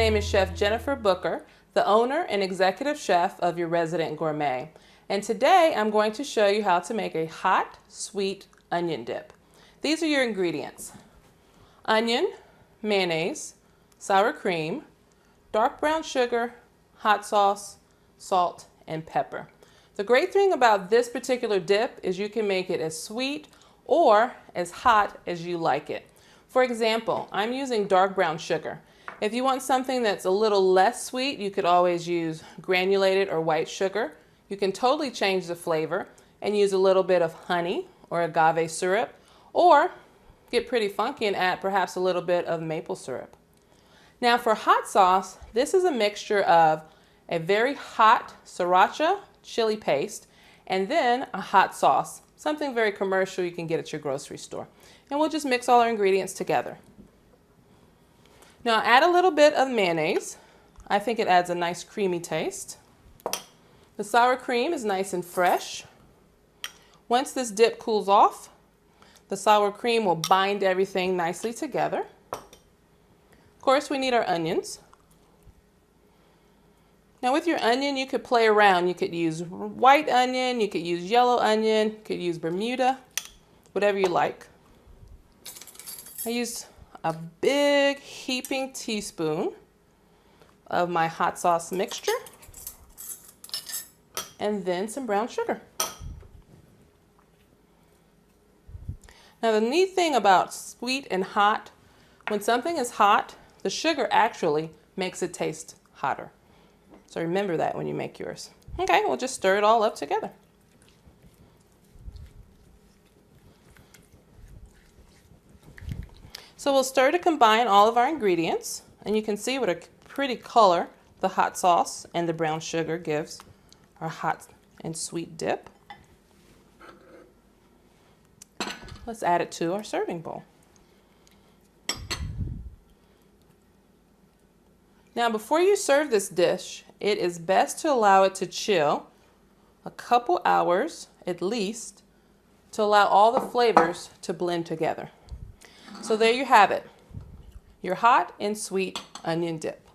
name is Chef Jennifer Booker, the owner and executive chef of Your Resident Gourmet. And today I'm going to show you how to make a hot, sweet onion dip. These are your ingredients: onion, mayonnaise, sour cream, dark brown sugar, hot sauce, salt, and pepper. The great thing about this particular dip is you can make it as sweet or as hot as you like it. For example, I'm using dark brown sugar. If you want something that's a little less sweet, you could always use granulated or white sugar. You can totally change the flavor and use a little bit of honey or agave syrup, or get pretty funky and add perhaps a little bit of maple syrup. Now for hot sauce, this is a mixture of a very hot sriracha chili paste and then a hot sauce, something very commercial you can get at your grocery store. And we'll just mix all our ingredients together. Now add a little bit of mayonnaise. I think it adds a nice creamy taste. The sour cream is nice and fresh. Once this dip cools off, the sour cream will bind everything nicely together. Of course, we need our onions. Now with your onion, you could play around. You could use white onion, you could use yellow onion, you could use Bermuda, whatever you like. I used a big heaping teaspoon of my hot sauce mixture and then some brown sugar. Now the neat thing about sweet and hot, when something is hot, the sugar actually makes it taste hotter. So remember that when you make yours. Okay, we'll just stir it all up together. So we'll stir to combine all of our ingredients, and you can see what a pretty color the hot sauce and the brown sugar gives our hot and sweet dip. Let's add it to our serving bowl. Now before you serve this dish, it is best to allow it to chill a couple hours at least to allow all the flavors to blend together. So there you have it, your hot and sweet onion dip.